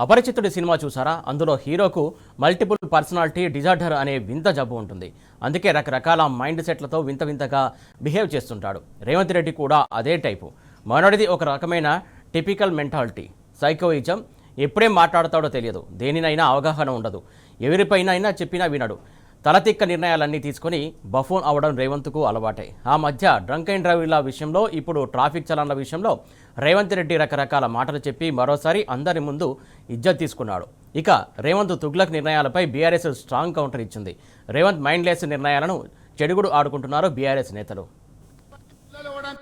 అపరిచితుడి cinema చూసారా? అందులో హీరోకు multiple personality disorder అనే వింత జబ్బు ఉంటుంది. అందుకే రకరకాల మైండ్ సెట్లతో వింత వింతగా బిహేవ్ చేస్తుంటాడు. రేవంత్ రెడ్డి కూడా అదే టైపు. మనోడిది ఒక రకమైన టిపికల్ మెంటాలిటీ, సైకోయిజం. ఎప్పుడేం మాట్లాడతాడో తెలియదు, దేనినైనా అవగాహన ఉండదు, ఎవరిపైనైనా చెప్పినా వినడు. తలతిక్క నిర్ణయాలన్నీ తీసుకొని బఫూన్ అవడం రేవంత్కు అలవాటే. ఆ మధ్య డ్రంక్ అండ్ డ్రైవ్ల విషయంలో, ఇప్పుడు ట్రాఫిక్ చలన్ల విషయంలో రేవంత్ రెడ్డి రకరకాల మాటలు చెప్పి మరోసారి అందరి ముందు ఇజ్జత్ తీసుకున్నాడు. ఇక రేవంత్ తుగ్లక్ నిర్ణయాలపై బీఆర్ఎస్ స్ట్రాంగ్ కౌంటర్ ఇచ్చింది. రేవంత్ మైండ్లెస్ నిర్ణయాలను చెడుగుడు ఆడుకుంటున్నారు బీఆర్ఎస్ నేతలు.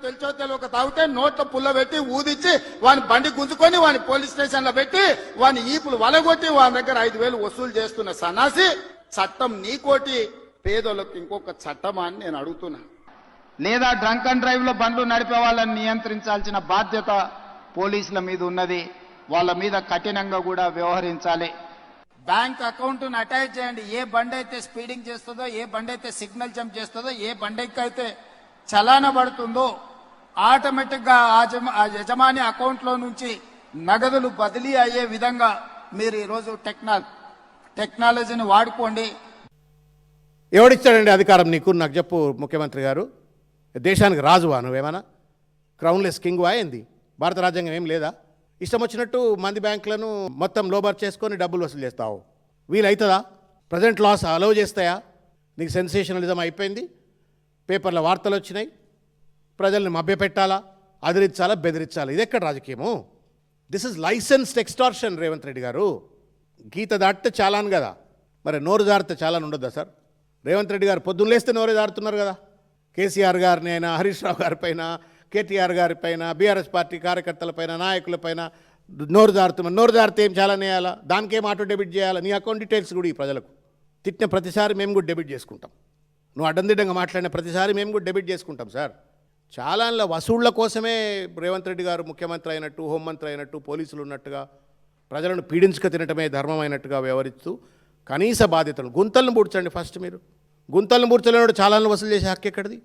తెలుసో తెలియక తాగితే నోట్లో పుల్ల పెట్టి ఊదిచ్చి వాని బండి గుంజుకొని వాని పోలీస్ స్టేషన్ లో పెట్టి వాని ఈపులు వలగొట్టి వాని దగ్గర 5,000 వసూలు చేస్తున్న సన్నాసి చట్టం నీకోటి, పేదోళ్ళకి ఇంకొక చట్టమా అని నేను అడుగుతున్నా. లేదా డ్రంక్ అండ్ డ్రైవ్ లో బండ్లు నడిపే వాళ్ళని నియంత్రించాల్సిన బాధ్యత పోలీసుల మీద ఉన్నది. వాళ్ళ మీద కఠినంగా కూడా వ్యవహరించాలి. బ్యాంక్ అకౌంట్ ను అటాచ్ చేయండి. ఏ బండి అయితే స్పీడింగ్ చేస్తుందో, ఏ బండి అయితే సిగ్నల్ జంప్ చేస్తుందో, ఏ బండికి అయితే చలాన పడుతుందో ఆటోమేటిక్ గా ఆ యజమాని అకౌంట్ లో నుంచి నగదులు బదిలీ అయ్యే విధంగా మీరు ఈరోజు టెక్నాలజీని వాడుకోండి. ఎవడిచ్చాడండి అధికారం నీకు? నాకు చెప్పు ముఖ్యమంత్రి గారు. దేశానికి రాజువా నువ్వేమన్నా? క్రౌన్లెస్ కింగ్వా ఏంది? భారత రాజ్యాంగం ఏం లేదా? ఇష్టం వచ్చినట్టు మంది బ్యాంకులను మొత్తం లోబర్ చేసుకొని డబ్బులు వసూలు చేస్తావు. వీలవుతుందా? ప్రజెంట్ లాస్ అలౌ చేస్తాయా? నీకు సెన్సేషనలిజం అయిపోయింది. పేపర్ల వార్తలు వచ్చినాయి. ప్రజల్ని మభ్యపెట్టాలా, అదిరించాలా, బెదిరించాలా? ఇది ఎక్కడ రాజకీయము? This is licensed extortion. Revanth Reddy గారు గీత దాటితే చాలాను కదా, మరి నోరు జారితే చాలాను ఉండొద్దా సార్? రేవంత్ రెడ్డి గారు పొద్దున్న లేస్తే నోరు జారుతున్నారు కదా. కేసీఆర్ గారిని అయినా, హరీష్ రావు గారిపైన, కేటీఆర్ గారిపైన, బీఆర్ఎస్ పార్టీ కార్యకర్తలపైన, నాయకులపైన నోరు జారుతున్నారు. నోరు జారితే ఏం చాలానే వేయాలా? దానికేం ఆటో డెబిట్ చేయాలా? నీ అకౌంట్ డీటెయిల్స్ కూడా ఈ ప్రజలకు తిట్టిన ప్రతిసారి మేము కూడా డెబిట్ చేసుకుంటాం. నువ్వు అడ్డందిడ్డంగా మాట్లాడిన ప్రతిసారి మేము కూడా డెబిట్ చేసుకుంటాం సార్. చాలాన్ల వసూళ్ల కోసమే రేవంత్ రెడ్డి గారు ముఖ్యమంత్రి అయినట్టు, హోంమంత్రి అయినట్టు, పోలీసులు ఉన్నట్టుగా ప్రజలను పీడించుక తినటమే ధర్మం అయినట్టుగా వ్యవహరిస్తూ కనీస బాధ్యతలు గుంతలను పూడ్చండి. ఫస్ట్ మీరు గుంతలను పూడ్చలేడు చాలాలను వసూలు చేసే హక్కు ఎక్కడిది?